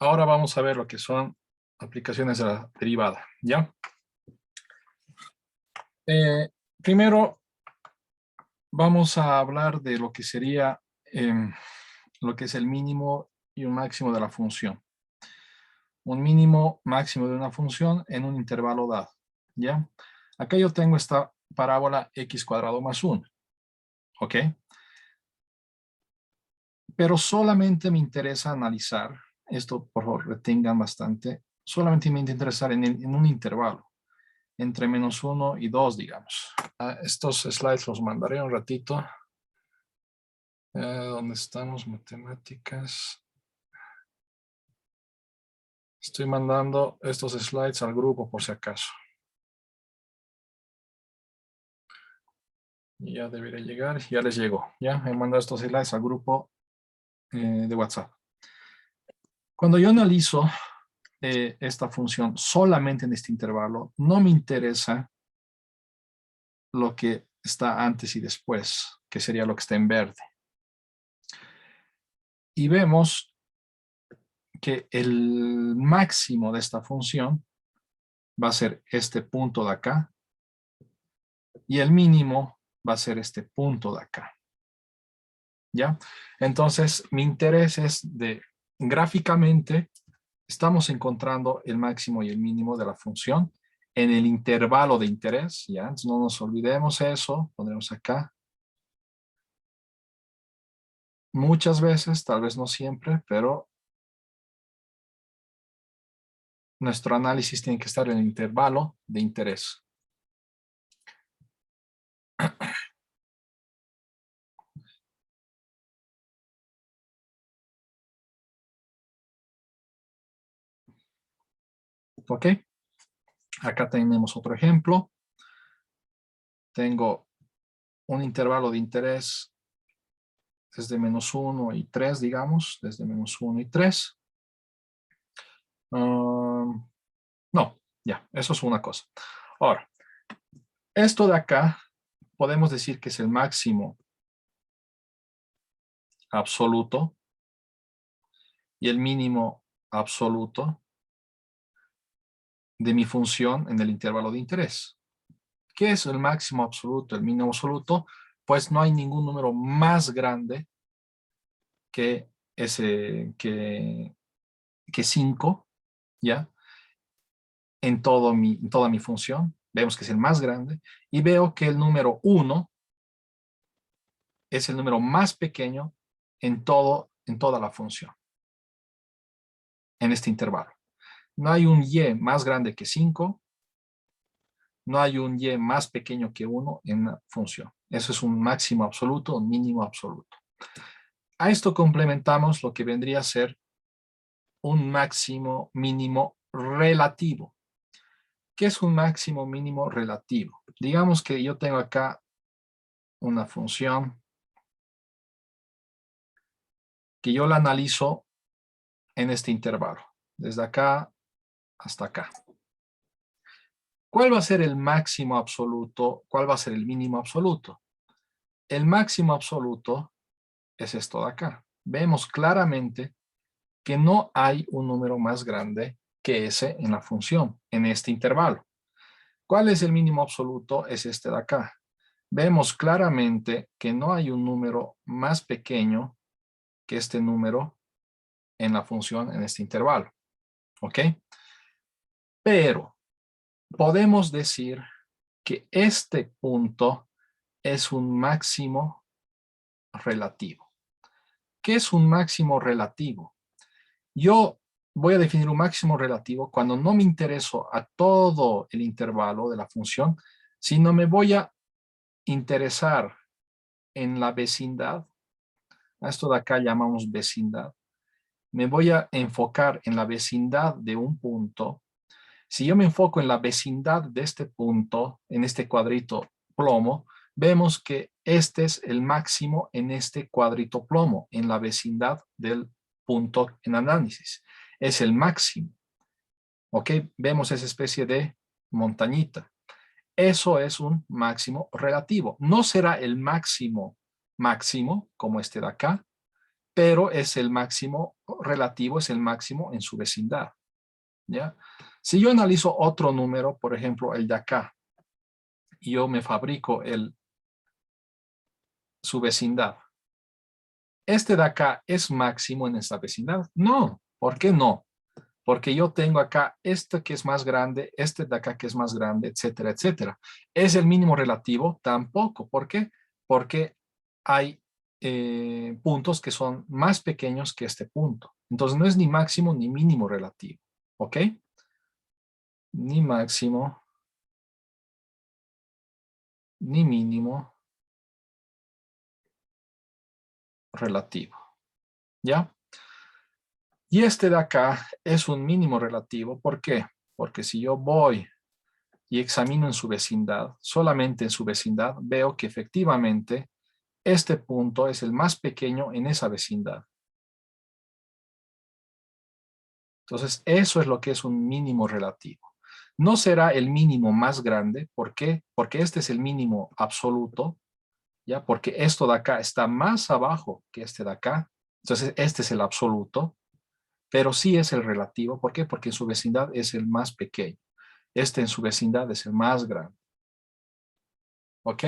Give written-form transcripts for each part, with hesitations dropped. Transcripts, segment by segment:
Ahora vamos a ver lo que son aplicaciones de la derivada, ¿ya? Primero vamos a hablar de lo que sería lo que es el mínimo y un máximo de la función. Un mínimo máximo de una función en un intervalo dado, ¿ya? Acá yo tengo esta parábola x cuadrado más 1, ¿ok? Pero solamente me interesa analizar, esto por favor retengan bastante, solamente me interesa en un intervalo, entre -1 y 2, digamos. Estos slides los mandaré un ratito. ¿Dónde estamos? Matemáticas. Estoy mandando estos slides al grupo por si acaso. Ya debería llegar, ya les llegó. Ya he mandado estos slides al grupo de WhatsApp. Cuando yo analizo esta función solamente en este intervalo, no me interesa lo que está antes y después, que sería lo que está en verde. Y vemos que el máximo de esta función va a ser este punto de acá y el mínimo va a ser este punto de acá. ¿Ya? Entonces, mi interés es de gráficamente estamos encontrando el máximo y el mínimo de la función en el intervalo de interés, ¿ya? Entonces no nos olvidemos eso, pondremos acá. Muchas veces, tal vez no siempre, pero nuestro análisis tiene que estar en el intervalo de interés. ¿Ok? Acá tenemos otro ejemplo. Tengo un intervalo de interés desde -1 y 3, digamos, desde -1 y 3. No, ya, eso es una cosa. Ahora, esto de acá podemos decir que es el máximo absoluto y el mínimo absoluto de mi función en el intervalo de interés. ¿Qué es el máximo absoluto, el mínimo absoluto? Pues no hay ningún número más grande que ese, que 5, ¿ya? En toda mi función. Vemos que es el más grande. Y veo que el número 1 es el número más pequeño en toda la función. En este intervalo. No hay un y más grande que 5. No hay un y más pequeño que 1 en la función. Eso es un máximo absoluto, un mínimo absoluto. A esto complementamos lo que vendría a ser un máximo mínimo relativo. ¿Qué es un máximo mínimo relativo? Digamos que yo tengo acá una función que yo la analizo en este intervalo, desde acá hasta acá. ¿Cuál va a ser el máximo absoluto? ¿Cuál va a ser el mínimo absoluto? El máximo absoluto es esto de acá. Vemos claramente que no hay un número más grande que ese en la función, en este intervalo. ¿Cuál es el mínimo absoluto? Es este de acá. Vemos claramente que no hay un número más pequeño que este número en la función en este intervalo. ¿Ok? Pero podemos decir que este punto es un máximo relativo. ¿Qué es un máximo relativo? Yo voy a definir un máximo relativo cuando no me intereso a todo el intervalo de la función, sino me voy a interesar en la vecindad. A esto de acá llamamos vecindad. Me voy a enfocar en la vecindad de un punto. Si yo me enfoco en la vecindad de este punto, en este cuadrito plomo, vemos que este es el máximo en este cuadrito plomo, en la vecindad del punto en análisis. Es el máximo. ¿Ok? Vemos esa especie de montañita. Eso es un máximo relativo. No será el máximo máximo, como este de acá, pero es el máximo relativo, es el máximo en su vecindad, ¿ya? Si yo analizo otro número, por ejemplo, el de acá, y yo me fabrico su vecindad, ¿este de acá es máximo en esta vecindad? No. ¿Por qué no? Porque yo tengo acá este que es más grande, este de acá que es más grande, etcétera, etcétera. ¿Es el mínimo relativo? Tampoco. ¿Por qué? Porque hay puntos que son más pequeños que este punto. Entonces no es ni máximo ni mínimo relativo. ¿Ok? Ni máximo, ni mínimo relativo. ¿Ya? Y este de acá es un mínimo relativo. ¿Por qué? Porque si yo voy y examino en su vecindad, solamente en su vecindad, veo que efectivamente este punto es el más pequeño en esa vecindad. Entonces, eso es lo que es un mínimo relativo. No será el mínimo más grande. ¿Por qué? Porque este es el mínimo absoluto, ¿ya? Porque esto de acá está más abajo que este de acá. Entonces, este es el absoluto, pero sí es el relativo. ¿Por qué? Porque en su vecindad es el más pequeño. Este en su vecindad es el más grande. ¿Ok?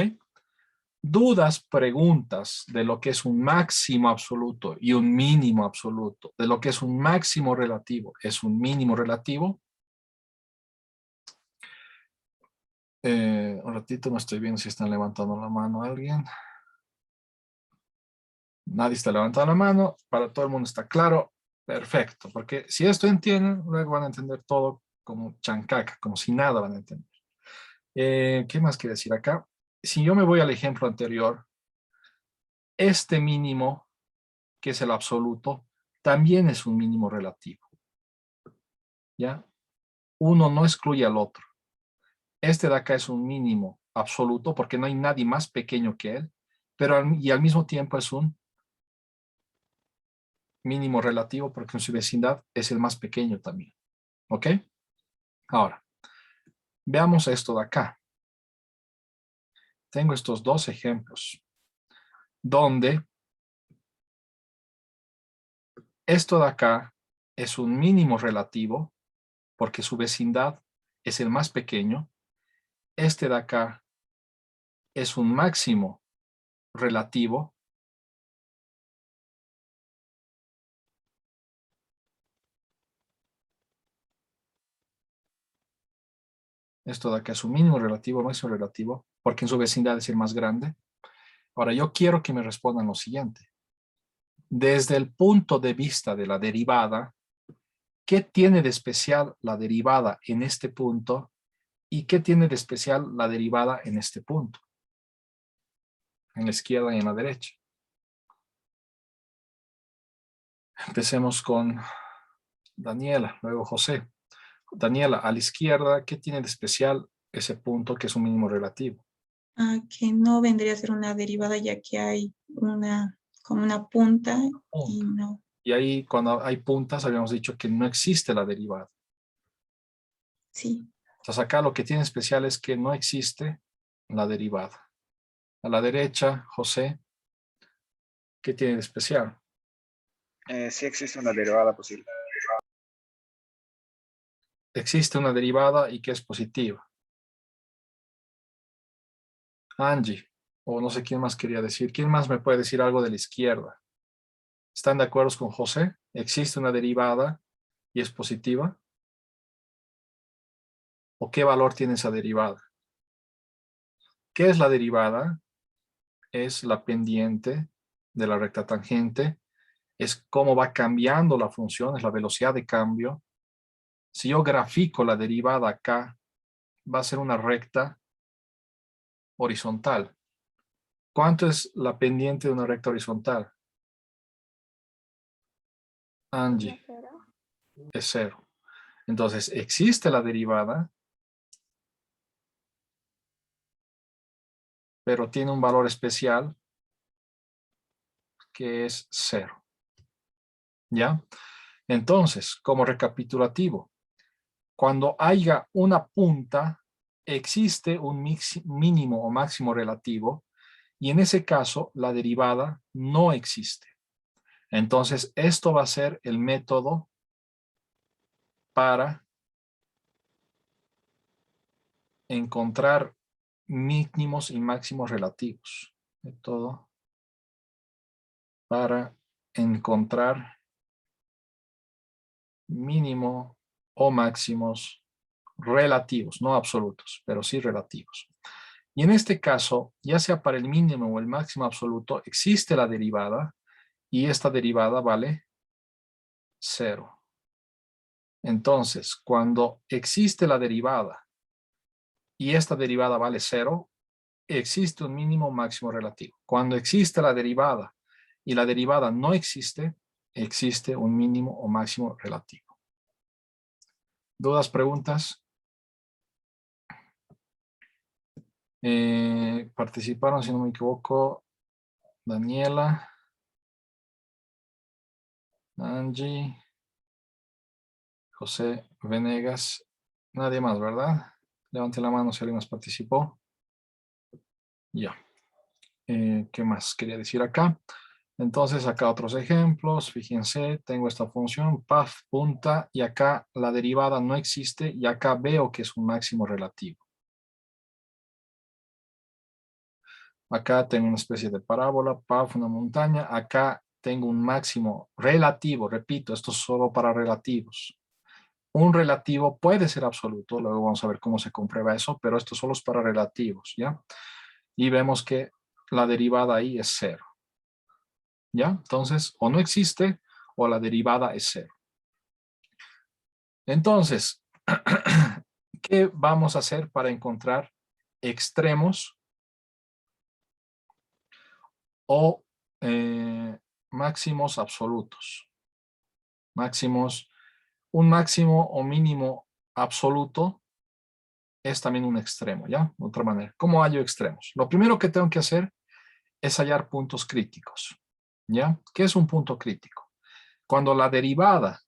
Dudas, preguntas de lo que es un máximo absoluto y un mínimo absoluto, de lo que es un máximo relativo, es un mínimo relativo. Un ratito, no estoy viendo si están levantando la mano alguien. Nadie está levantando la mano, para todo el mundo está claro, perfecto, porque si esto entienden, luego van a entender todo como chancaca, como si nada van a entender. ¿Qué más quiere decir acá? Si yo me voy al ejemplo anterior, este mínimo, que es el absoluto, también es un mínimo relativo. ¿Ya? Uno no excluye al otro. Este de acá es un mínimo absoluto porque no hay nadie más pequeño que él, pero al mismo tiempo es un mínimo relativo porque en su vecindad es el más pequeño también. ¿Ok? Ahora, veamos esto de acá. Tengo estos dos ejemplos donde esto de acá es un mínimo relativo porque su vecindad es el más pequeño. Este de acá es un máximo relativo. Esto de acá es un mínimo relativo, máximo relativo, porque en su vecindad es el más grande. Ahora, yo quiero que me respondan lo siguiente. Desde el punto de vista de la derivada, ¿qué tiene de especial la derivada en este punto? ¿Y qué tiene de especial la derivada en este punto? En la izquierda y en la derecha. Empecemos con Daniela, luego José. Daniela, a la izquierda, ¿qué tiene de especial ese punto que es un mínimo relativo? Que no vendría a ser una derivada ya que hay como una punta y Punto. no. Y ahí, cuando hay puntas, habíamos dicho que no existe la derivada. Sí. Entonces acá lo que tiene especial es que no existe la derivada. A la derecha, José, ¿qué tiene de especial? Sí existe una derivada posible. Existe una derivada y que es positiva. Angie, o no sé quién más quería decir. ¿Quién más me puede decir algo de la izquierda? ¿Están de acuerdo con José? ¿Existe una derivada y es positiva? ¿O qué valor tiene esa derivada? ¿Qué es la derivada? Es la pendiente de la recta tangente. Es cómo va cambiando la función, es la velocidad de cambio. Si yo grafico la derivada acá, va a ser una recta horizontal. ¿Cuánto es la pendiente de una recta horizontal? Angie, es 0. Entonces, existe la derivada, pero tiene un valor especial que es 0. ¿Ya? Entonces, como recapitulativo, cuando haya una punta, existe un mínimo o máximo relativo y en ese caso la derivada no existe. Entonces, esto va a ser el método para encontrar mínimos y máximos relativos. Método para encontrar mínimo o máximos relativos, no absolutos, pero sí relativos. Y en este caso, ya sea para el mínimo o el máximo absoluto, existe la derivada y esta derivada vale 0. Entonces, cuando existe la derivada y esta derivada vale 0, existe un mínimo o máximo relativo. Cuando existe la derivada y la derivada no existe, existe un mínimo o máximo relativo. ¿Dudas, preguntas? Participaron, si no me equivoco, Daniela, Angie, José Venegas, nadie más, ¿verdad? Levante la mano si alguien más participó. Ya. ¿Qué más quería decir acá? Entonces, acá otros ejemplos. Fíjense, tengo esta función, path, punta, y acá la derivada no existe, y acá veo que es un máximo relativo. Acá tengo una especie de parábola, path, una montaña. Acá tengo un máximo relativo, repito, esto es solo para relativos. Un relativo puede ser absoluto, luego vamos a ver cómo se comprueba eso, pero esto solo es para relativos, ¿ya? Y vemos que la derivada ahí es 0. ¿Ya? Entonces, o no existe o la derivada es 0. Entonces, ¿qué vamos a hacer para encontrar extremos o máximos absolutos? Máximos, un máximo o mínimo absoluto es también un extremo, ¿ya? De otra manera, ¿cómo hallo extremos? Lo primero que tengo que hacer es hallar puntos críticos, ¿ya? ¿Qué es un punto crítico? Cuando la derivada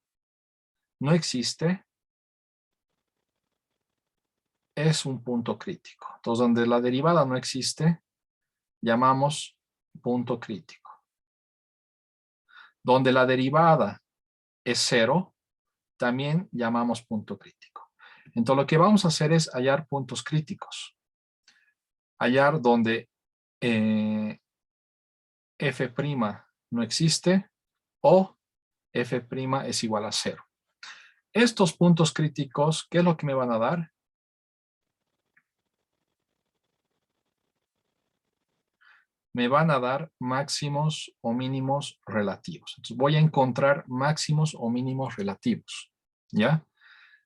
no existe, es un punto crítico. Entonces, donde la derivada no existe, llamamos punto crítico. Donde la derivada es 0, también llamamos punto crítico. Entonces, lo que vamos a hacer es hallar puntos críticos. Hallar donde f' no existe o f' es igual a 0. Estos puntos críticos, ¿qué es lo que me van a dar? Me van a dar máximos o mínimos relativos. Entonces voy a encontrar máximos o mínimos relativos, ¿ya?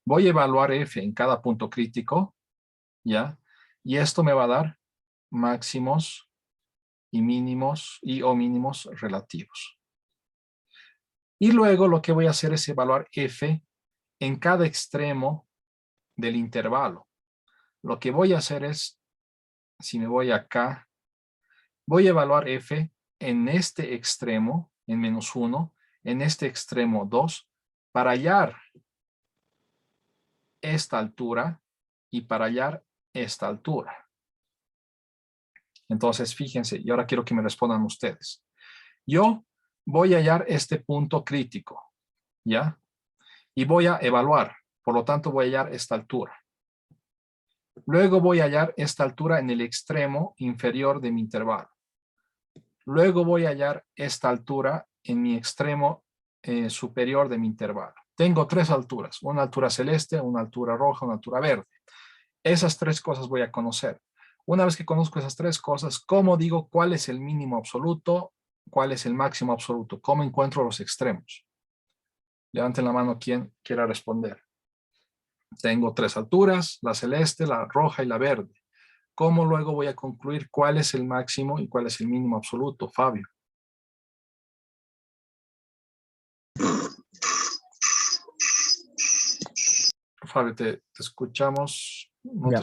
Voy a evaluar f en cada punto crítico, ¿ya? Y esto me va a dar máximos y mínimos o mínimos relativos. Y luego lo que voy a hacer es evaluar f en cada extremo del intervalo. Lo que voy a hacer es, si me voy acá, voy a evaluar f en este extremo, en -1, en este extremo 2, para hallar esta altura y para hallar esta altura. Entonces, fíjense, y ahora quiero que me respondan ustedes. Yo voy a hallar este punto crítico, ¿ya? Y voy a evaluar, por lo tanto voy a hallar esta altura. Luego voy a hallar esta altura en el extremo inferior de mi intervalo. Luego voy a hallar esta altura en mi extremo superior de mi intervalo. Tengo 3 alturas, una altura celeste, una altura roja, una altura verde. Esas 3 cosas voy a conocer. Una vez que conozco esas 3 cosas, ¿cómo digo cuál es el mínimo absoluto? ¿Cuál es el máximo absoluto? ¿Cómo encuentro los extremos? Levanten la mano quien quiera responder. Tengo 3 alturas, la celeste, la roja y la verde. ¿Cómo luego voy a concluir cuál es el máximo y cuál es el mínimo absoluto, Fabio? Fabio, te escuchamos. No Ya,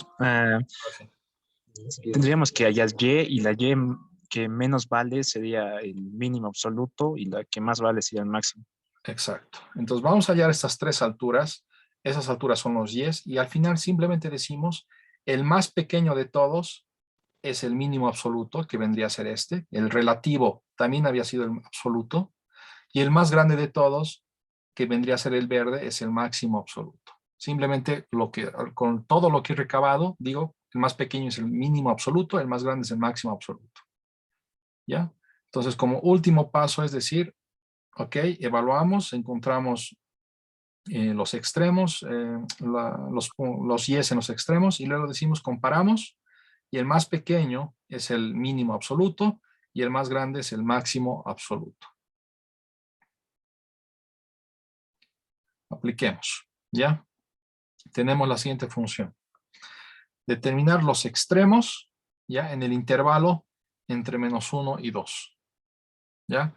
tendríamos que hallar y la y que menos vale sería el mínimo absoluto y la que más vale sería el máximo. Exacto. Entonces vamos a hallar estas 3 alturas. Esas alturas son los y's y al final simplemente decimos el más pequeño de todos es el mínimo absoluto, que vendría a ser este. El relativo también había sido el absoluto. Y el más grande de todos, que vendría a ser el verde, es el máximo absoluto. Simplemente con todo lo que he recabado, digo, el más pequeño es el mínimo absoluto, el más grande es el máximo absoluto. ¿Ya? Entonces, como último paso es decir, ok, evaluamos, encontramos los extremos, los y's en los extremos, y luego decimos comparamos, y el más pequeño es el mínimo absoluto, y el más grande es el máximo absoluto. Apliquemos, ¿ya? Tenemos la siguiente función. Determinar los extremos, ¿ya? En el intervalo entre -1 y 2, ¿ya?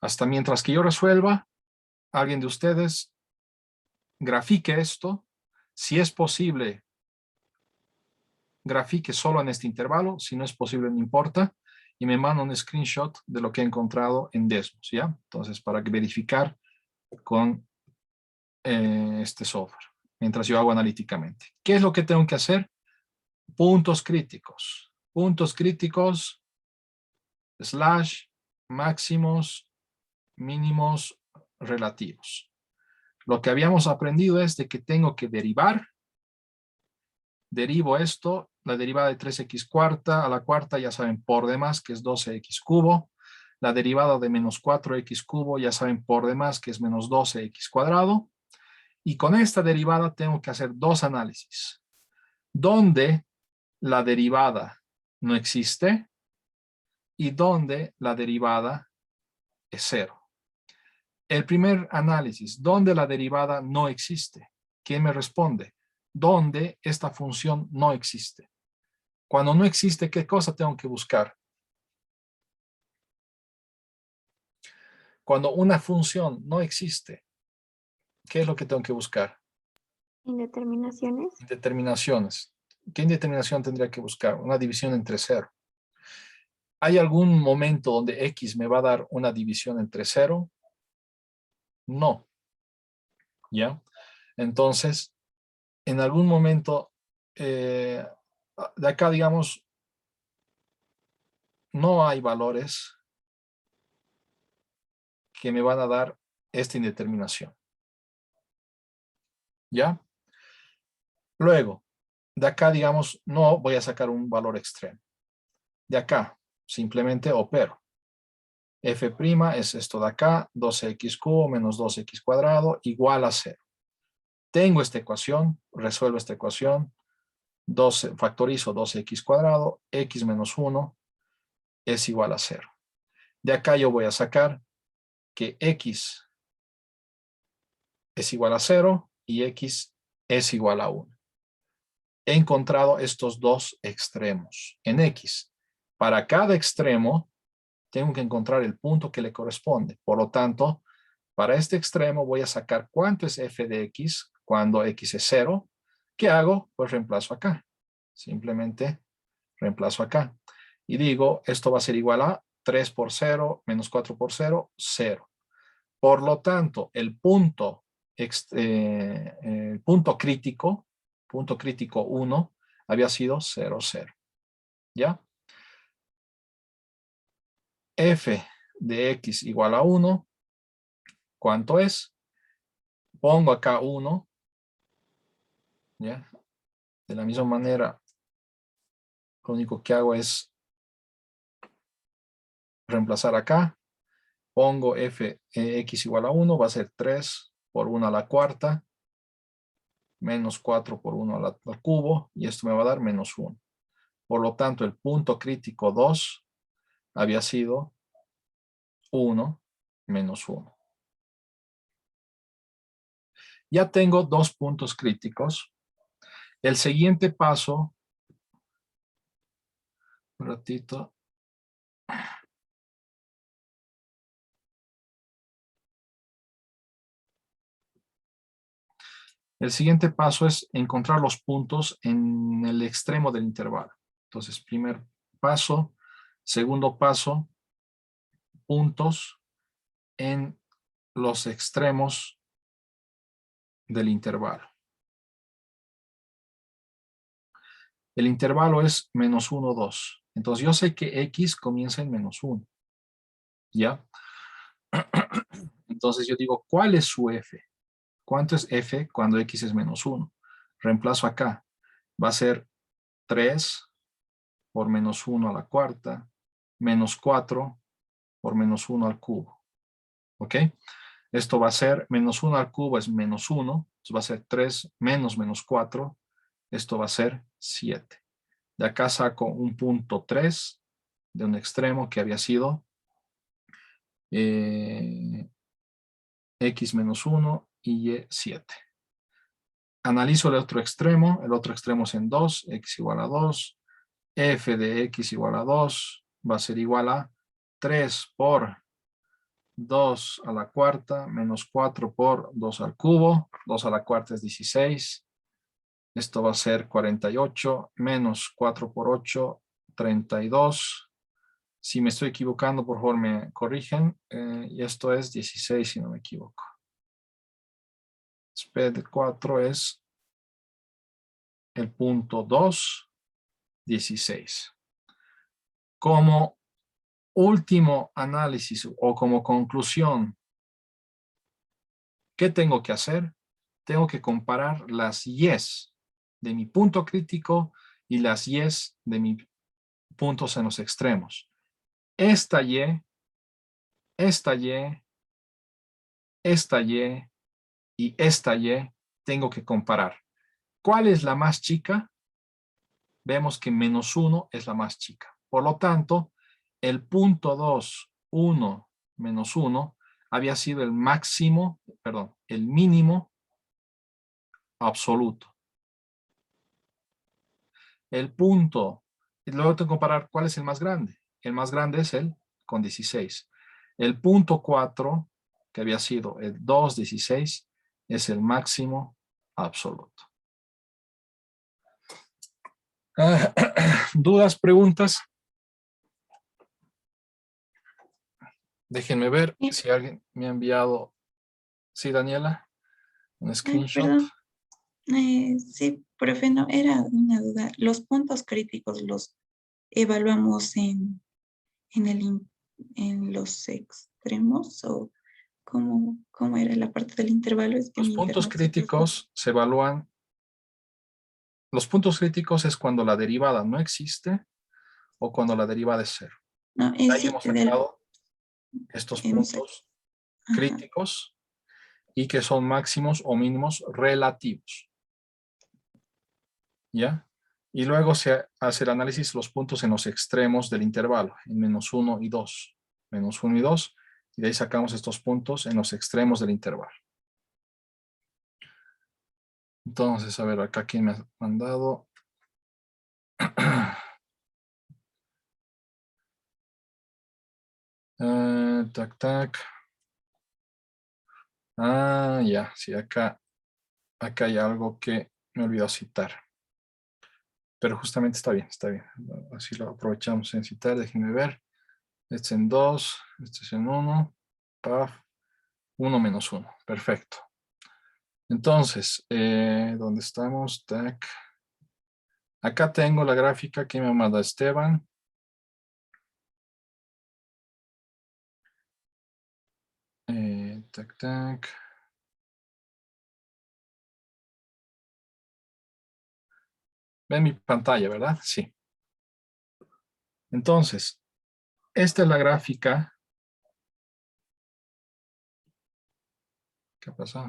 Hasta mientras que yo resuelva, alguien de ustedes grafique esto. Si es posible, grafique solo en este intervalo. Si no es posible, no importa. Y me manda un screenshot de lo que he encontrado en Desmos, ¿ya? Entonces, para verificar con este software, mientras yo hago analíticamente. ¿Qué es lo que tengo que hacer? Puntos críticos. Puntos críticos, / máximos, mínimos, relativos. Lo que habíamos aprendido es de que tengo que derivar. Derivo esto, la derivada de 3x cuarta a la cuarta, ya saben, por demás, que es 12x cubo. La derivada de menos 4x cubo, ya saben, por demás, que es menos 12x cuadrado. Y con esta derivada tengo que hacer dos análisis. Donde la derivada no existe y donde la derivada es 0. El primer análisis, donde la derivada no existe. ¿Quién me responde? Donde esta función no existe. Cuando no existe, ¿qué cosa tengo que buscar? Cuando una función no existe, ¿qué es lo que tengo que buscar? Indeterminaciones. Indeterminaciones. ¿Qué indeterminación tendría que buscar? Una división entre 0. ¿Hay algún momento donde x me va a dar una división entre 0? No. ¿Ya? Entonces, en algún momento, de acá, digamos, no hay valores que me van a dar esta indeterminación. ¿Ya? Luego, de acá, digamos, no voy a sacar un valor extremo. De acá, simplemente opero. F' es esto de acá, 12x cubo menos 2x cuadrado igual a 0. Tengo esta ecuación, resuelvo esta ecuación, factorizo 12x cuadrado, x menos 1 es igual a 0. De acá yo voy a sacar que x es igual a 0 y x es igual a 1. He encontrado estos dos extremos en x. Para cada extremo tengo que encontrar el punto que le corresponde. Por lo tanto, para este extremo voy a sacar cuánto es f de x cuando x es 0. ¿Qué hago? Pues reemplazo acá. Simplemente reemplazo acá. Y digo, esto va a ser igual a 3 por 0 menos 4 por 0, 0. Por lo tanto, el punto crítico 1, había sido 0, 0. ¿Ya? F de x igual a 1. ¿Cuánto es? Pongo acá 1. ¿Ya? De la misma manera, lo único que hago es reemplazar acá. Pongo f x igual a 1, va a ser 3 por 1 a la cuarta, menos 4 por 1 al cubo, y esto me va a dar menos 1. Por lo tanto, el punto crítico 2 había sido 1 menos 1. Ya tengo dos puntos críticos. El siguiente paso, un ratito. El siguiente paso es encontrar los puntos en el extremo del intervalo. Entonces, primer paso, segundo paso, puntos en los extremos del intervalo. El intervalo es menos 1, 2. Entonces yo sé que x comienza en menos 1. ¿Ya? Entonces yo digo, ¿cuál es su f? ¿Cuánto es f cuando x es menos 1? Reemplazo acá. Va a ser 3 por menos 1 a la cuarta, menos 4 por menos 1 al cubo. ¿Ok? Esto va a ser menos 1 al cubo es menos 1. Entonces va a ser 3 menos menos 4. Esto va a ser 7. De acá saco un punto 3 de un extremo que había sido x menos 1 y y 7. Analizo el otro extremo es en 2, x igual a 2, f de x igual a 2 va a ser igual a 3 por 2 a la cuarta menos 4 por 2 al cubo, 2 a la cuarta es 16, esto va a ser 48 menos 4 por 8, 32. Si me estoy equivocando, por favor me corrigen, y esto es 16 si no me equivoco. P de 4 es el punto 2, 16. Como último análisis o como conclusión, ¿qué tengo que hacer? Tengo que comparar las Y's de mi punto crítico y las Y's de mis puntos en los extremos. Esta Y, esta Y, esta Y y esta Y tengo que comparar. ¿Cuál es la más chica? Vemos que menos 1 es la más chica. Por lo tanto, el punto 2, 1, menos 1, había sido el máximo, perdón, el mínimo absoluto. El punto, y luego tengo que comparar cuál es el más grande. El más grande es el con 16. El punto 4, que había sido el 2, 16, es el máximo absoluto. ¿Dudas, preguntas? Déjenme ver Sí. si alguien me ha enviado. Sí, Daniela, un Ay, screenshot. perdón. Sí, profe, no, era una duda. ¿Los puntos críticos los evaluamos en los extremos o cómo era la parte del intervalo? Es que Los mi puntos internet se fue. críticos se evalúan. Los puntos críticos es cuando la derivada no existe o cuando la derivada es cero. No, Ahí sí, hemos sacado estos hemos sacado. puntos Ajá. críticos y que son máximos o mínimos relativos. ¿Ya? Y luego se hace el análisis de los puntos en los extremos del intervalo, en menos 1 y 2. Menos 1 y 2. Y de ahí sacamos estos puntos en los extremos del intervalo. Entonces, a ver, acá quién me ha mandado. Tac, tac. Ah, ya, sí, acá hay algo que me olvidó citar. Pero justamente está bien, está bien. Así lo aprovechamos en citar, déjenme ver. Este es en 2, este es en 1. Paf, 1 menos 1, perfecto. Entonces, ¿dónde estamos? Tac. Acá tengo la gráfica que me manda Esteban. Tac, tac. Ven mi pantalla, ¿verdad? Sí. Entonces, esta es la gráfica. ¿Qué pasó?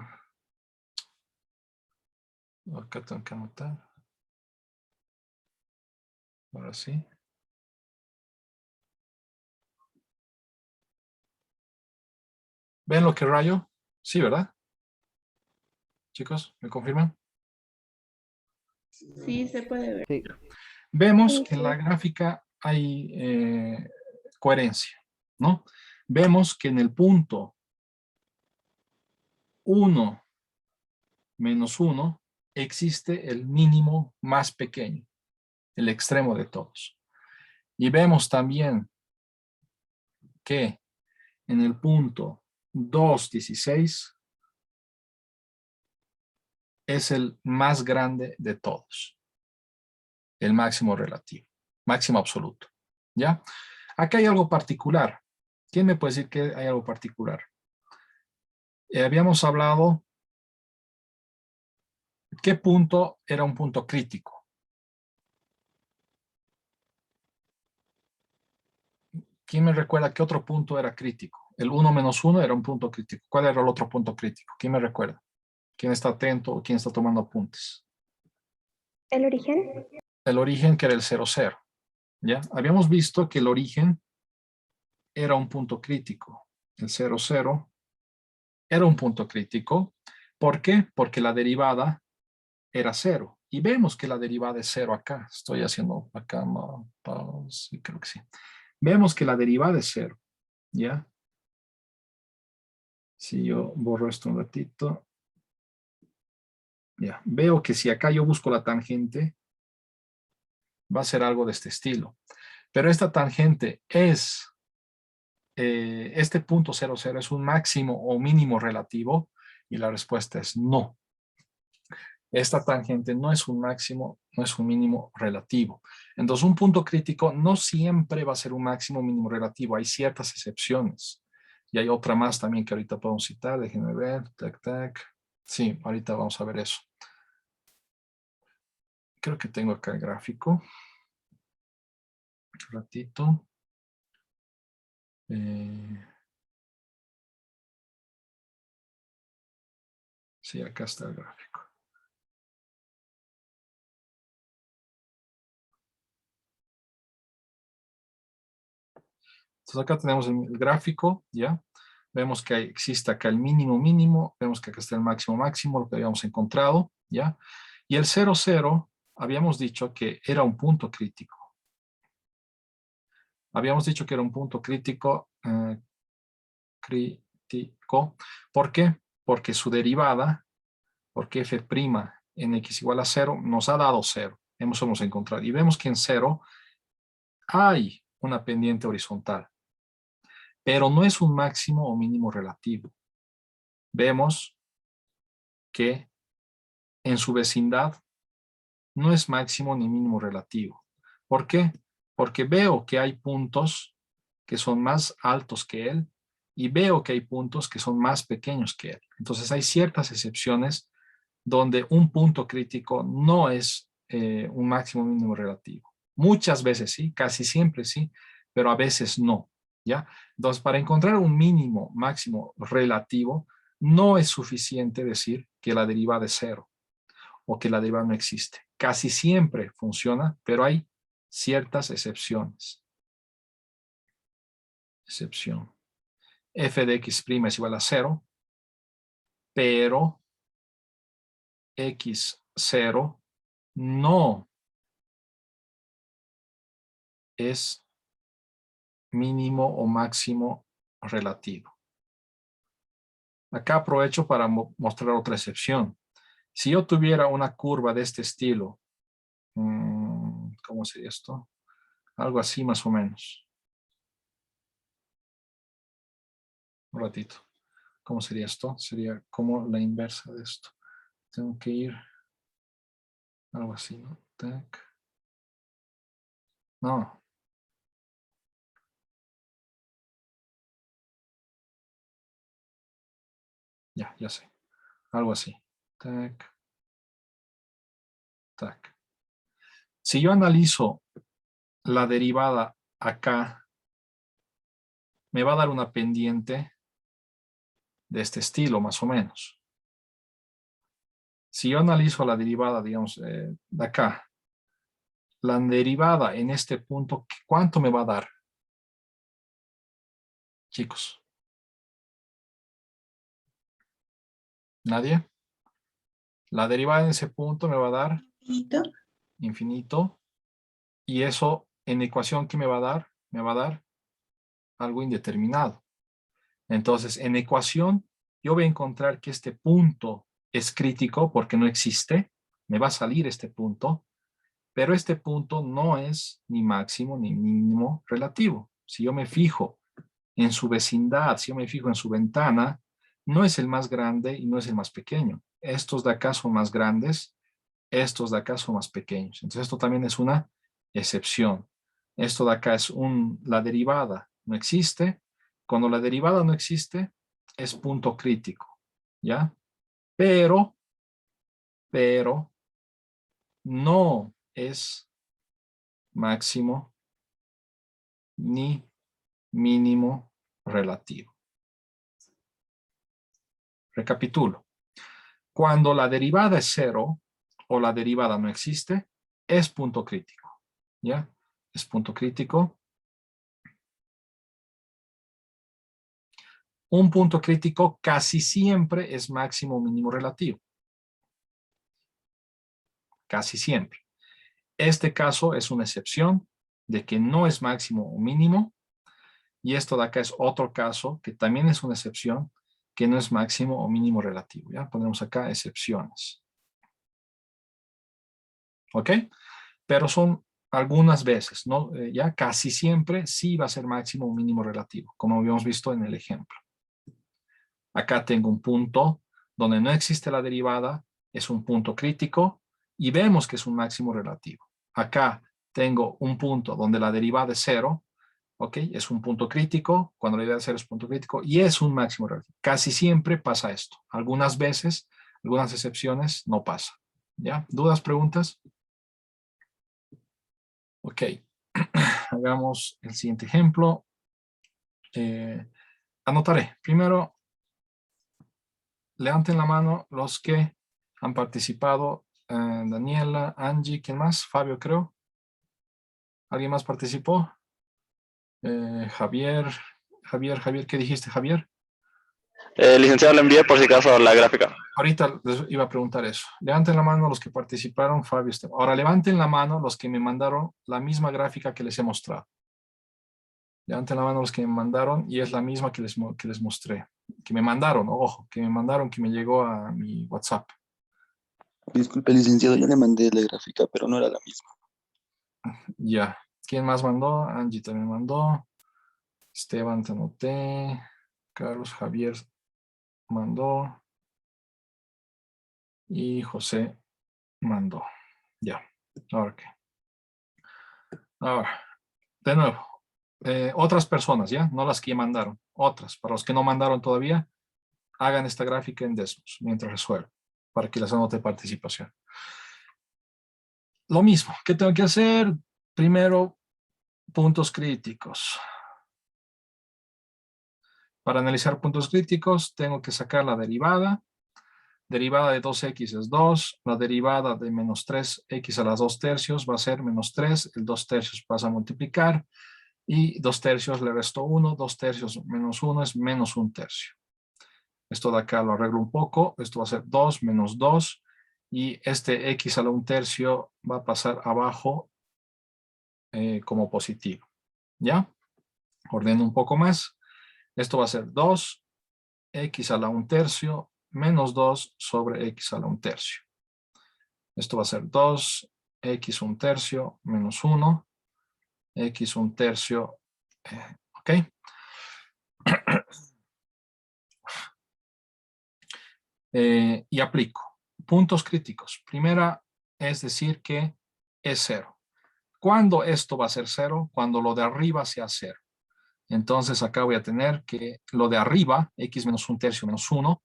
Acá tengo que anotar. Ahora sí. ¿Ven lo que rayo? Sí, ¿verdad? Chicos, ¿me confirman? Sí, se puede ver. Sí. Vemos Sí, que en sí. la gráfica hay coherencia, ¿no? Vemos que en el punto 1 menos 1 existe el mínimo más pequeño, el extremo de todos. Y vemos también que en el punto 2, 16 es el más grande de todos, el máximo relativo, máximo absoluto, ¿ya? Acá hay algo particular. ¿Quién me puede decir que hay algo particular? Habíamos hablado, ¿qué punto era un punto crítico? ¿Quién me recuerda qué otro punto era crítico? El 1 menos 1 era un punto crítico. ¿Cuál era el otro punto crítico? ¿Quién me recuerda? ¿Quién está atento o quién está tomando apuntes? ¿El origen? El origen, que era el 0, 0. ¿Ya? Habíamos visto que el origen era un punto crítico. El 0, 0 era un punto crítico. ¿Por qué? Porque la derivada era 0. Y vemos que la derivada es 0 acá. Estoy haciendo acá, sí, creo que sí. Vemos que la derivada es 0. ¿Ya? Si yo borro esto un ratito. Ya, veo que si acá yo busco la tangente, va a ser algo de este estilo. Pero esta tangente es, este punto 0, 0 es un máximo o mínimo relativo, y la respuesta es no. Esta tangente no es un máximo, no es un mínimo relativo. Entonces, un punto crítico no siempre va a ser un máximo o mínimo relativo. Hay ciertas excepciones. Y hay otra más también que ahorita podemos citar. Déjenme ver. Tac, tac. Sí, ahorita vamos a ver eso. Creo que tengo acá el gráfico. Un ratito. Sí, acá está el gráfico. Entonces acá tenemos el gráfico, ¿ya? Vemos que existe acá el mínimo mínimo, vemos que acá está el máximo máximo, lo que habíamos encontrado, ¿ya? Y el 0, 0, habíamos dicho que era un punto crítico. Habíamos dicho que era un punto crítico, ¿Por qué? Porque su derivada, porque f' en x igual a 0, nos ha dado 0. Hemos encontrado. Y vemos que en 0 hay una pendiente horizontal, pero no es un máximo o mínimo relativo. Vemos que en su vecindad no es máximo ni mínimo relativo. ¿Por qué? Porque veo que hay puntos que son más altos que él y veo que hay puntos que son más pequeños que él. Entonces hay ciertas excepciones donde un punto crítico no es un máximo o mínimo relativo. Muchas veces sí, casi siempre sí, pero a veces no. ¿Ya? Entonces, para encontrar un mínimo máximo relativo, no es suficiente decir que la derivada es 0 o que la derivada no existe. Casi siempre funciona, pero hay ciertas excepciones. Excepción. F de x' es igual a 0, pero x0 no es mínimo o máximo relativo. Acá aprovecho para mostrar otra excepción. Si yo tuviera una curva de este estilo, ¿cómo sería esto? Algo así más o menos. Un ratito. ¿Cómo sería esto? Sería como la inversa de esto. Tengo que ir algo así, ¿no? Tac. No. Ya sé. Algo así. Tac. Tac. Si yo analizo la derivada acá, me va a dar una pendiente de este estilo, más o menos. Si yo analizo la derivada, digamos, de acá, la derivada en este punto, ¿cuánto me va a dar? Chicos. ¿Nadie? La derivada en ese punto me va a dar infinito. Y eso en ecuación, ¿qué me va a dar? Me va a dar algo indeterminado. Entonces, en ecuación, yo voy a encontrar que este punto es crítico porque no existe. Me va a salir este punto. Pero este punto no es ni máximo ni mínimo relativo. Si yo me fijo en su vecindad, si yo me fijo en su ventana, no es el más grande y no es el más pequeño. Estos de acá son más grandes, estos de acá son más pequeños. Entonces esto también es una excepción. Esto de acá es la derivada, no existe, Cuando la derivada no existe, es punto crítico, ¿ya? Pero no es máximo ni mínimo relativo. Recapitulo. Cuando la derivada es 0 o la derivada no existe, es punto crítico, ¿ya? Es punto crítico. Un punto crítico casi siempre es máximo o mínimo relativo. Casi siempre. Este caso es una excepción de que no es máximo o mínimo. Y esto de acá es otro caso que también es una excepción que no es máximo o mínimo relativo. ¿Ya? Ponemos acá excepciones. ¿Ok? Pero son algunas veces, ¿no? Ya casi siempre sí va a ser máximo o mínimo relativo, como habíamos visto en el ejemplo. Acá tengo un punto donde no existe la derivada, es un punto crítico y vemos que es un máximo relativo. Acá tengo un punto donde la derivada es 0, ¿ok? Es un punto crítico, cuando la derivada es 0 es punto crítico y es un máximo relativo. Casi siempre pasa esto. Algunas veces, algunas excepciones, no pasa. ¿Ya? ¿Dudas, preguntas? Ok. Hagamos el siguiente ejemplo. Anotaré. Primero, levanten la mano los que han participado. Daniela, Angie, ¿quién más? Fabio, creo. ¿Alguien más participó? Javier, ¿qué dijiste, Javier? Licenciado, le envié por si acaso la gráfica. Ahorita les iba a preguntar eso. Levanten la mano los que participaron, Fabio. Ahora levanten la mano los que me mandaron la misma gráfica que les he mostrado. Levanten la mano los que me mandaron y es la misma que les mostré. Que me mandaron, ojo, que me mandaron, que me llegó a mi WhatsApp. Disculpe, licenciado, yo le mandé la gráfica, pero no era la misma. Ya. ¿Quién más mandó? Angie también mandó. Esteban te anoté. Carlos Javier mandó. Y José mandó. Ya. Ahora qué. Ahora, de nuevo. Otras personas, ¿ya? No las que mandaron. Otras. Para los que no mandaron todavía, hagan esta gráfica en Desmos mientras resuelvo. Para que les anote participación. Lo mismo. ¿Qué tengo que hacer? Primero, puntos críticos. Para analizar puntos críticos, tengo que sacar la derivada. Derivada de 2x es 2. La derivada de menos 3x a las 2 tercios va a ser menos 3. El 2 tercios pasa a multiplicar. Y 2 tercios le resto 1. 2 tercios menos 1 es menos 1 tercio. Esto de acá lo arreglo un poco. Esto va a ser 2 menos 2. Y este x a la 1 tercio va a pasar abajo como positivo. ¿Ya? Ordeno un poco más. Esto va a ser 2 x a la 1 tercio menos 2 sobre x a la 1 tercio. Esto va a ser 2 x 1 tercio menos 1 x 1 tercio. ¿Ok? Y aplico. Puntos críticos. Primera es decir que es 0. ¿Cuándo esto va a ser 0? Cuando lo de arriba sea 0. Entonces acá voy a tener que lo de arriba, x menos 1 tercio menos 1,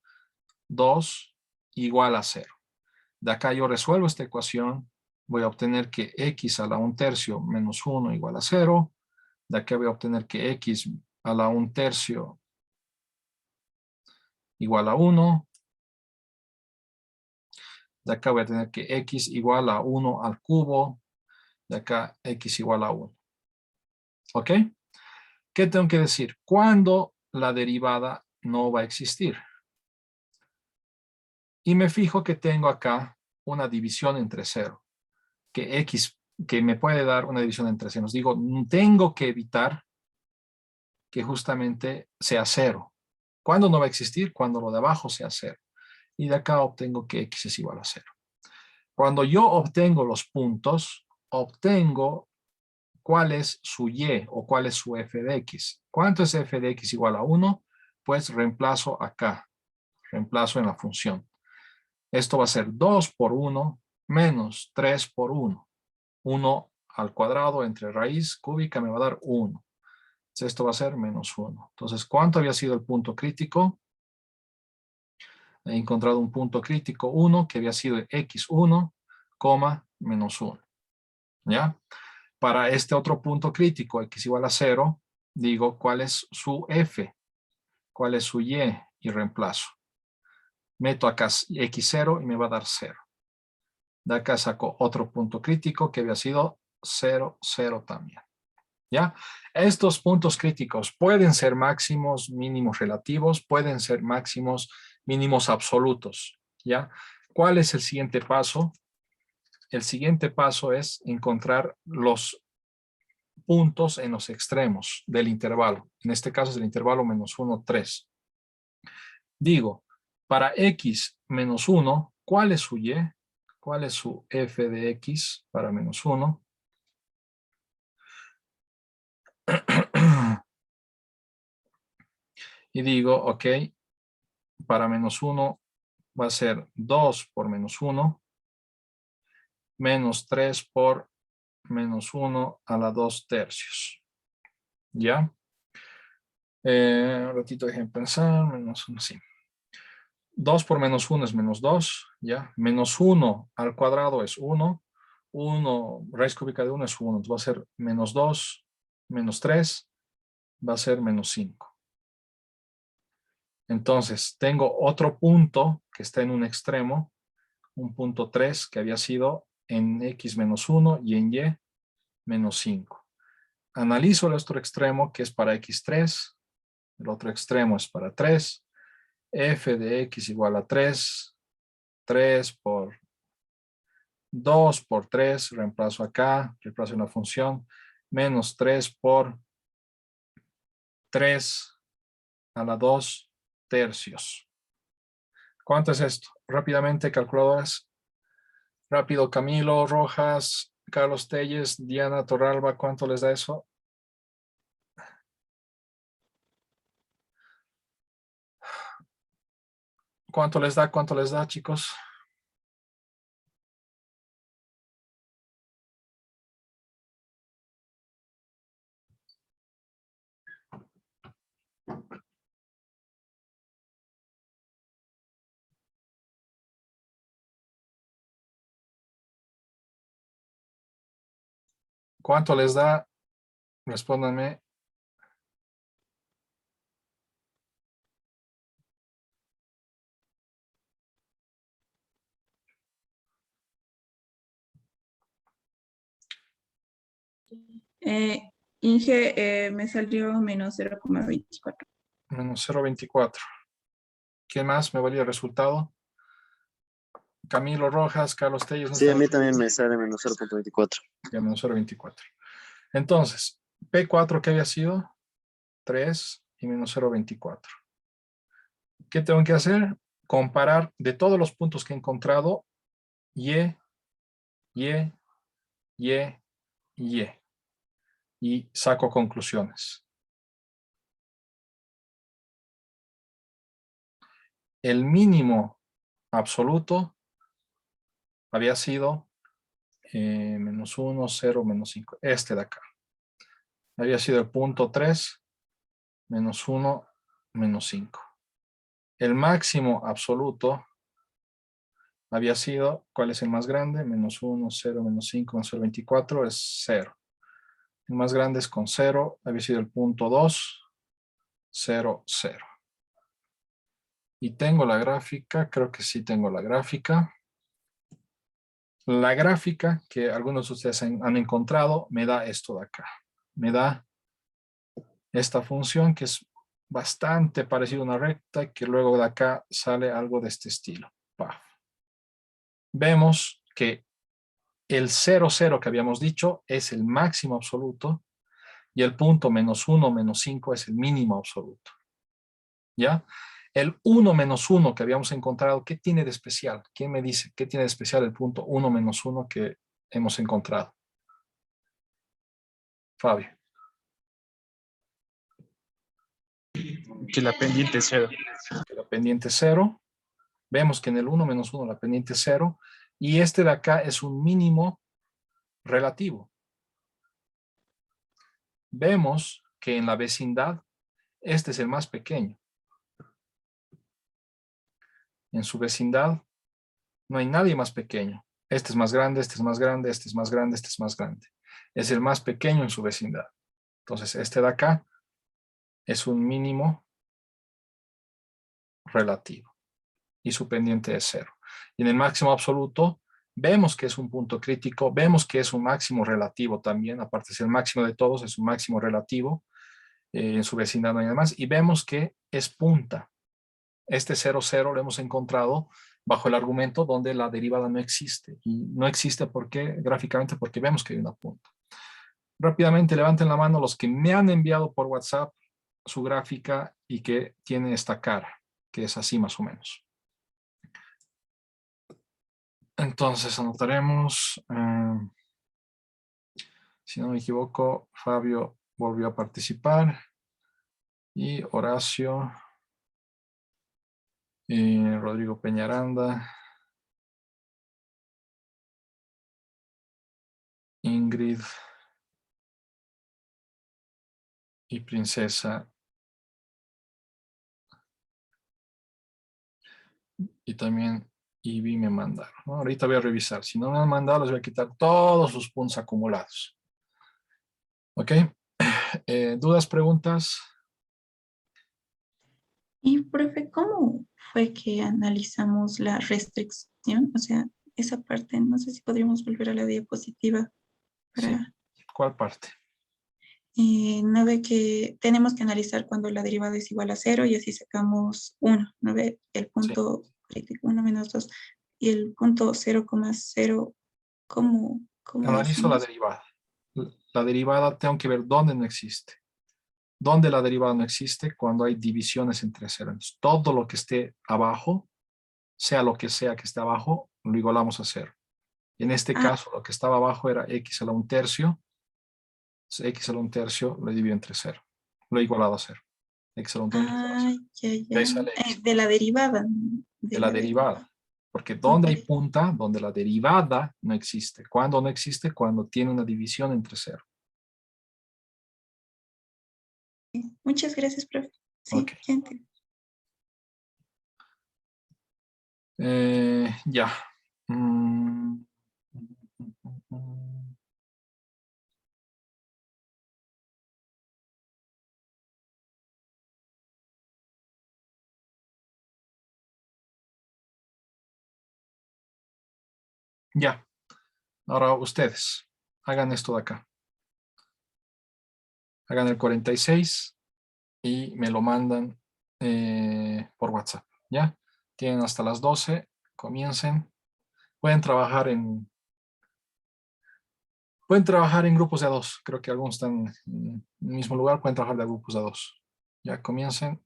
2 igual a 0. De acá yo resuelvo esta ecuación, voy a obtener que x a la 1 tercio menos 1 igual a 0. De acá voy a obtener que x a la 1 tercio igual a 1. De acá voy a tener que x igual a 1 al cubo. De acá x igual a 1. ¿Ok? ¿Qué tengo que decir? ¿Cuándo la derivada no va a existir? Y me fijo que tengo acá una división entre 0. Que x, que me puede dar una división entre ceros. Digo, tengo que evitar que justamente sea 0. ¿Cuándo no va a existir? Cuando lo de abajo sea 0. Y de acá obtengo que x es igual a 0. Cuando yo obtengo los puntos, obtengo cuál es su y o cuál es su f de x. ¿Cuánto es f de x igual a 1? Pues reemplazo acá. Reemplazo en la función. Esto va a ser 2 por 1 menos 3 por 1. 1 al cuadrado entre raíz cúbica me va a dar 1. Esto va a ser menos 1. Entonces, ¿cuánto había sido el punto crítico? He encontrado un punto crítico 1 que había sido x1, menos 1. ¿Ya? Para este otro punto crítico, x igual a 0, digo cuál es su f, cuál es su y reemplazo. Meto acá x0 y me va a dar 0. De acá saco otro punto crítico que había sido 0, 0 también. ¿Ya? Estos puntos críticos pueden ser máximos, mínimos relativos, pueden ser máximos, mínimos absolutos. ¿Ya? ¿Cuál es el siguiente paso? El siguiente paso es encontrar los puntos en los extremos del intervalo. En este caso es el intervalo menos 1, 3. Digo, para x menos 1, ¿cuál es su y? ¿Cuál es su f de x para menos 1? Y digo, ok, para menos 1 va a ser 2 por menos 1, menos 3 por menos 1 a la 2 tercios. ¿Ya? Un ratito dejen pensar, menos 1, sí. 2 por menos 1 es menos 2, ¿ya? Menos 1 al cuadrado es 1. 1, raíz cúbica de 1 es 1. Entonces va a ser menos 2, menos 3, va a ser menos 5. Entonces, tengo otro punto que está en un extremo, un punto 3 que había sido en x menos 1 y en y menos 5. Analizo el otro extremo que es para x3, el otro extremo es para 3, f de x igual a 3, 3 por 2 por 3, reemplazo acá, reemplazo una función, menos 3 por 3 a la 2 tercios. ¿Cuánto es esto? Rápidamente, calculadoras. Rápido, Camilo Rojas, Carlos Telles, Diana Torralba, ¿cuánto les da eso? ¿Cuánto les da? ¿Cuánto les da, chicos? ¿Cuánto les da? Respóndanme. Inge, me salió menos 0,24. Menos 0,24. ¿Quién más me valía el resultado? Camilo Rojas, Carlos Telles. ¿no Sí, a está? mí también me sale menos 0.24. Ya, menos 0,24. Entonces, P4, ¿qué había sido? 3 y menos 0,24. ¿Qué tengo que hacer? Comparar de todos los puntos que he encontrado, y, y saco conclusiones. El mínimo absoluto había sido menos 1, 0, menos 5. Este de acá. Había sido el punto 3, menos 1, menos 5. El máximo absoluto había sido, ¿cuál es el más grande? Menos 1, 0, menos 5, menos 0,24 es 0. El más grande es con 0, había sido el punto 2, 0, 0. Y tengo la gráfica, creo que sí tengo la gráfica. La gráfica que algunos de ustedes han encontrado me da esto de acá. Me da esta función que es bastante parecida a una recta, que luego de acá sale algo de este estilo. ¡Paf! Vemos que el 0, 0 que habíamos dicho es el máximo absoluto y el punto menos 1, menos 5 es el mínimo absoluto. ¿Ya? El 1 menos 1 que habíamos encontrado, ¿qué tiene de especial? ¿Quién me dice qué tiene de especial el punto 1 menos 1 que hemos encontrado? Fabio. Que la pendiente es 0. La pendiente 0. Vemos que en el 1 menos 1 la pendiente es 0. Y este de acá es un mínimo relativo. Vemos que en la vecindad este es el más pequeño. En su vecindad no hay nadie más pequeño. Este es más grande, este es más grande, este es más grande, este es más grande. Es el más pequeño en su vecindad. Entonces, este de acá es un mínimo relativo y su pendiente es 0. Y en el máximo absoluto vemos que es un punto crítico, vemos que es un máximo relativo también, aparte de ser el máximo de todos, es un máximo relativo, en su vecindad no hay nada más, y vemos que es punta. Este 0, 0 lo hemos encontrado bajo el argumento donde la derivada no existe. Y no existe porque, gráficamente, porque vemos que hay una punta. Rápidamente levanten la mano los que me han enviado por WhatsApp su gráfica y que tiene esta cara, que es así más o menos. Entonces anotaremos, si no me equivoco, Fabio volvió a participar y Horacio, Rodrigo Peñaranda, Ingrid y Princesa. Y también Ivy me mandaron, ¿no? Ahorita voy a revisar. Si no me han mandado, les voy a quitar todos sus puntos acumulados. ¿Ok? ¿Dudas, preguntas? Y, profe, ¿cómo fue que analizamos la restricción? O sea, esa parte, no sé si podríamos volver a la diapositiva Sí. para... ¿Cuál parte? no ve que tenemos que analizar cuando la derivada es igual a 0 y así sacamos 1, ¿no ve? El Sí. punto crítico 1 menos 2 y el punto 0,0, ¿cómo lo Analizo la hacemos? derivada. La derivada tengo que ver dónde no existe. ¿Dónde la derivada no existe? Cuando hay divisiones entre cero. Entonces, todo lo que esté abajo, sea lo que sea que esté abajo, lo igualamos a 0. Y en este Ah, caso, lo que estaba abajo era x a la 1/3. Entonces, x a la 1/3 lo divido entre 0. Lo he igualado a 0. X a la 1/3 igual a 0. ya, De ahí ya. sale x. De la derivada, De de la la derivada. derivada. Porque Ok. donde hay punta, donde la derivada no existe. ¿Cuándo no existe? Cuando tiene una división entre 0. Muchas gracias, profe. Ok. Sí, ya entendí. Ya. Mm. Ya. Ahora ustedes, hagan esto de acá. Hagan el 46 y me lo mandan por WhatsApp. ¿Ya? Tienen hasta las 12. Comiencen. Pueden trabajar en grupos de a dos. Creo que algunos están en el mismo lugar. Pueden trabajar de grupos de a dos. Ya comiencen.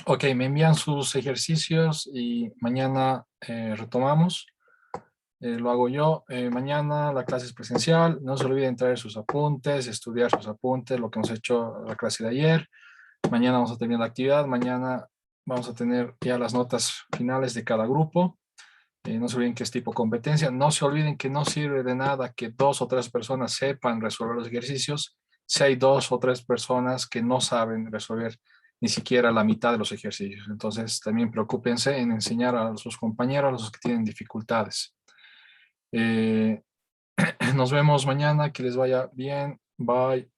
Ok, me envían sus ejercicios y mañana retomamos. Lo hago yo. Mañana la clase es presencial. No se olviden traer sus apuntes, estudiar sus apuntes, lo que hemos hecho en la clase de ayer. Mañana vamos a tener la actividad. Mañana vamos a tener ya las notas finales de cada grupo. No se olviden que es tipo competencia. No se olviden que no sirve de nada que 2 o 3 personas sepan resolver los ejercicios si hay 2 o 3 personas que no saben resolver ni siquiera la mitad de los ejercicios. Entonces también preocúpense en enseñar a sus compañeros, a los que tienen dificultades. Nos vemos mañana, que les vaya bien. Bye.